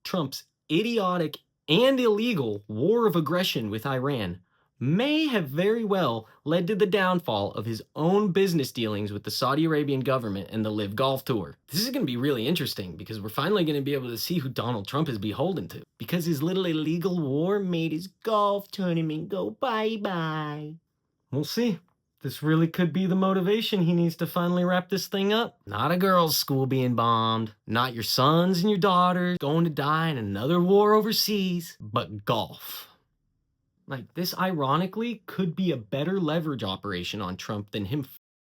Trump's idiotic and illegal war of aggression with Iran may have very well led to the downfall of his own business dealings with the Saudi Arabian government and the LIV Golf Tour. This is going to be really interesting because we're finally going to be able to see who Donald Trump is beholden to. Because his little illegal war made his golf tournament go bye-bye. We'll see. This really could be the motivation he needs to finally wrap this thing up. Not a girls' school being bombed, not your sons and your daughters going to die in another war overseas, but golf. Like, this ironically could be a better leverage operation on Trump than him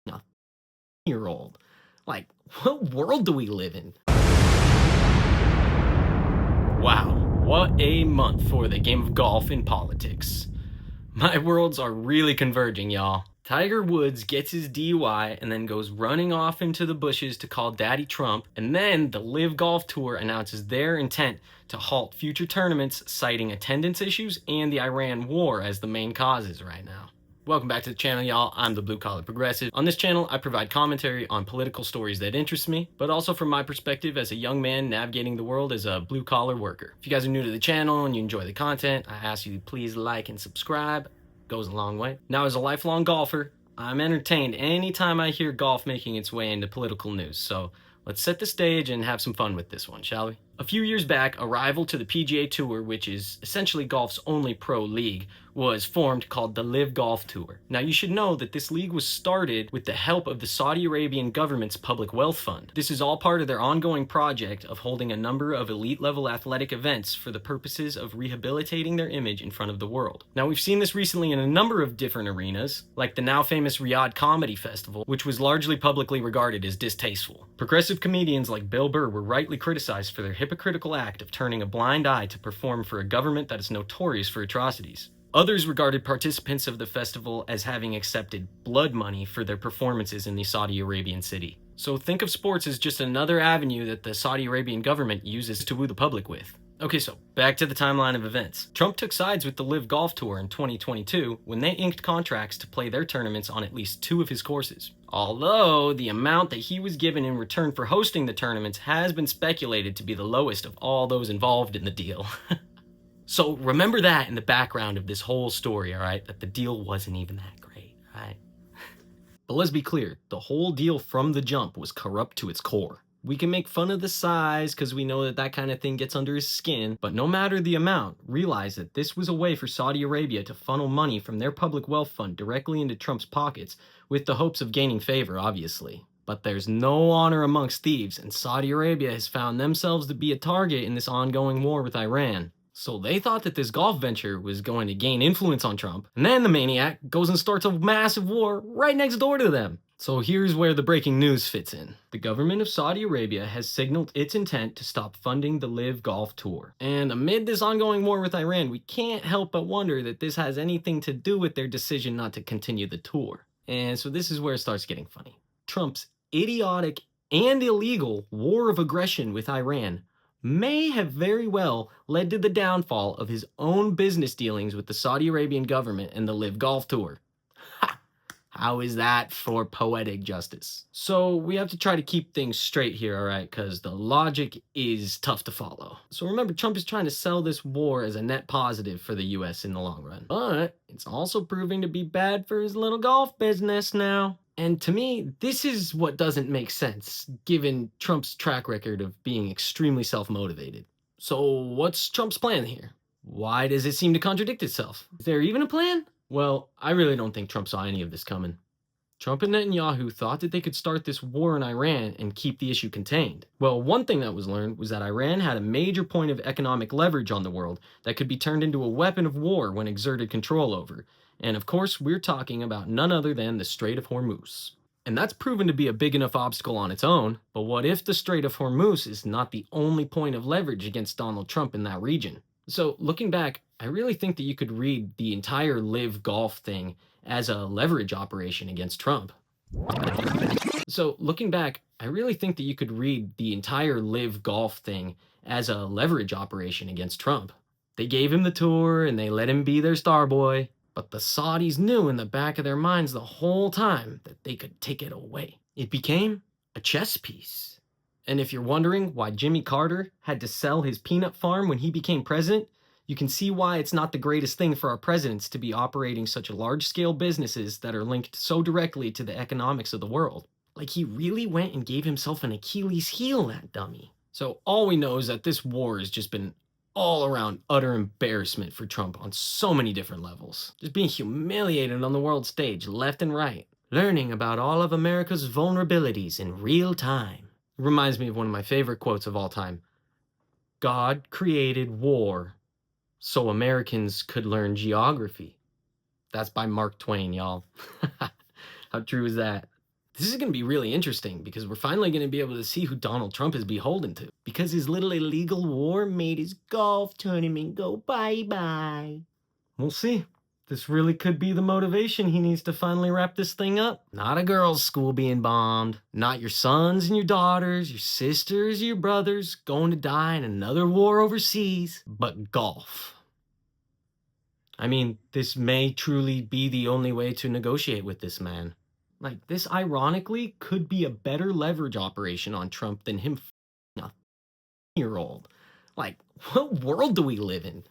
a year-old. Like, what world do we live in? Wow, what a month for the game of golf in politics. My worlds are really converging, y'all. Tiger Woods gets his DUI and then goes running off into the bushes to call Daddy Trump, and then the LIV Golf Tour announces their intent to halt future tournaments, citing attendance issues and the Iran war as the main causes right now. Welcome back to the channel, y'all. I'm the Blue Collar Progressive. On this channel, I provide commentary on political stories that interest me, but also from my perspective as a young man navigating the world as a blue-collar worker. If you guys are new to the channel and you enjoy the content, I ask you to please like and subscribe. It goes a long way. Now, as a lifelong golfer, I'm entertained anytime I hear golf making its way into political news, so let's set the stage and have some fun with this one, shall we? A few years back, a rival to the PGA Tour, which is essentially golf's only pro league, was formed called the LIV Golf Tour. Now, you should know that this league was started with the help of the Saudi Arabian government's public wealth fund. This is all part of their ongoing project of holding a number of elite-level athletic events for the purposes of rehabilitating their image in front of the world. Now, we've seen this recently in a number of different arenas, like the now famous Riyadh Comedy Festival, which was largely publicly regarded as distasteful. Progressive comedians like Bill Burr were rightly criticized for their hypocritical act of turning a blind eye to perform for a government that is notorious for atrocities. Others regarded participants of the festival as having accepted blood money for their performances in the Saudi Arabian city. So think of sports as just another avenue that the Saudi Arabian government uses to woo the public with. Okay, so back to the timeline of events. Trump took sides with the LIV Golf Tour in 2022 when they inked contracts to play their tournaments on at least 2 of his courses. Although the amount that he was given in return for hosting the tournaments has been speculated to be the lowest of all those involved in the deal. So remember that in the background of this whole story, all right? That the deal wasn't even that great, all right? But let's be clear, the whole deal from the jump was corrupt to its core. We can make fun of the size because we know that that kind of thing gets under his skin, but no matter the amount, realize that this was a way for Saudi Arabia to funnel money from their public wealth fund directly into Trump's pockets with the hopes of gaining favor, obviously. But there's no honor amongst thieves, and Saudi Arabia has found themselves to be a target in this ongoing war with Iran. So they thought that this golf venture was going to gain influence on Trump, and then the maniac goes and starts a massive war right next door to them. So here's where the breaking news fits in. The government of Saudi Arabia has signaled its intent to stop funding the LIV Golf Tour. And amid this ongoing war with Iran, we can't help but wonder that this has anything to do with their decision not to continue the tour. And so this is where it starts getting funny. Trump's idiotic and illegal war of aggression with Iran may have very well led to the downfall of his own business dealings with the Saudi Arabian government and the LIV Golf Tour. Ha! How is that for poetic justice? So we have to try to keep things straight here, all right, because the logic is tough to follow. So remember, Trump is trying to sell this war as a net positive for the US in the long run. But it's also proving to be bad for his little golf business now. And to me, this is what doesn't make sense, given Trump's track record of being extremely self-motivated. So what's Trump's plan here? Why does it seem to contradict itself? Is there even a plan? Well, I really don't think Trump saw any of this coming. Trump and Netanyahu thought that they could start this war in Iran and keep the issue contained. Well, one thing that was learned was that Iran had a major point of economic leverage on the world that could be turned into a weapon of war when exerted control over. And of course, we're talking about none other than the Strait of Hormuz. And that's proven to be a big enough obstacle on its own, but what if the Strait of Hormuz is not the only point of leverage against Donald Trump in that region? So looking back, I really think that you could read the entire LIV golf thing as a leverage operation against Trump. So looking back, I really think that you could read the entire LIV golf thing as a leverage operation against Trump. They gave him the tour and they let him be their star boy. But the Saudis knew in the back of their minds the whole time that they could take it away. It became a chess piece. And if you're wondering why Jimmy Carter had to sell his peanut farm when he became president, you can see why it's not the greatest thing for our presidents to be operating such large-scale businesses that are linked so directly to the economics of the world. Like, he really went and gave himself an Achilles heel, that dummy. So all we know is that this war has just been all around utter embarrassment for Trump on so many different levels. Just being humiliated on the world stage, left and right. Learning about all of America's vulnerabilities in real time. It reminds me of one of my favorite quotes of all time. God created war so Americans could learn geography. That's by Mark Twain, y'all. How true is that? This is going to be really interesting because we're finally going to be able to see who Donald Trump is beholden to. Because his little illegal war made his golf tournament go bye-bye. We'll see. This really could be the motivation he needs to finally wrap this thing up. Not a girls' school being bombed. Not your sons and your daughters, your sisters, your brothers going to die in another war overseas. But golf. I mean, this may truly be the only way to negotiate with this man. Like, this ironically could be a better leverage operation on Trump than him a year-old. Like, what world do we live in?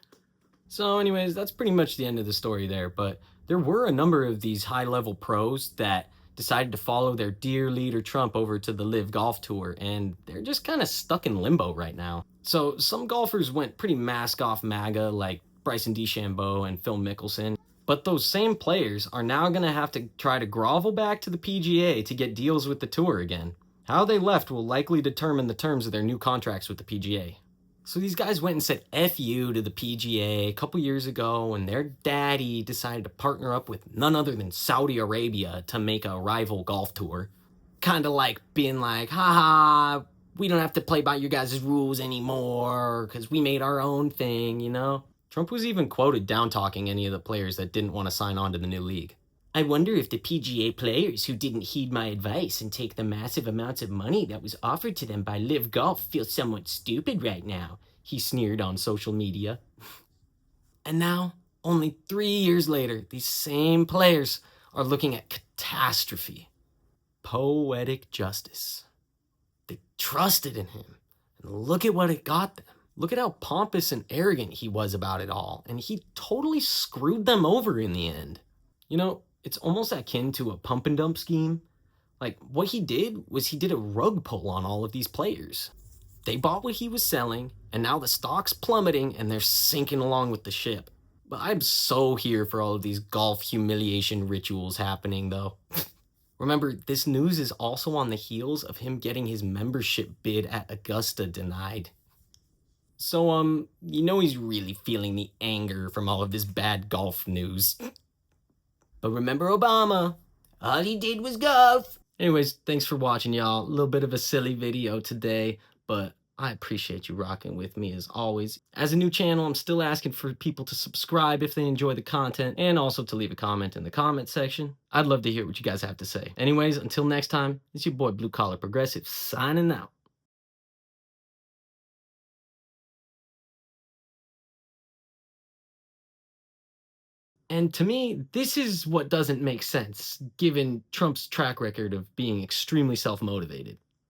So anyways, that's pretty much the end of the story there, but there were a number of these high-level pros that decided to follow their dear leader Trump over to the LIV Golf Tour, and they're just kind of stuck in limbo right now. So some golfers went pretty mask off MAGA, like Bryson DeChambeau and Phil Mickelson, but those same players are now going to have to try to grovel back to the PGA to get deals with the tour again. How they left will likely determine the terms of their new contracts with the PGA. So these guys went and said F you to the PGA a couple years ago when their daddy decided to partner up with none other than Saudi Arabia to make a rival golf tour. Kind of like being like, haha, we don't have to play by your guys' rules anymore because we made our own thing, you know? Trump was even quoted down-talking any of the players that didn't want to sign on to the new league. I wonder if the PGA players who didn't heed my advice and take the massive amounts of money that was offered to them by LIV Golf feel somewhat stupid right now, he sneered on social media. And now, only 3 years later, these same players are looking at catastrophe. Poetic justice. They trusted in him, and look at what it got them. Look at how pompous and arrogant he was about it all, and he totally screwed them over in the end. You know, it's almost akin to a pump and dump scheme. Like, what he did was he did a rug pull on all of these players. They bought what he was selling, and now the stock's plummeting and they're sinking along with the ship. But I'm so here for all of these golf humiliation rituals happening, though. Remember, this news is also on the heels of him getting his membership bid at Augusta denied. So, you know he's really feeling the anger from all of this bad golf news. But remember Obama, all he did was golf. Anyways, thanks for watching, y'all. A little bit of a silly video today, but I appreciate you rocking with me as always. As a new channel, I'm still asking for people to subscribe if they enjoy the content, and also to leave a comment in the comment section. I'd love to hear what you guys have to say. Anyways, until next time, it's your boy Blue Collar Progressive signing out. And to me, this is what doesn't make sense, given Trump's track record of being extremely self-motivated.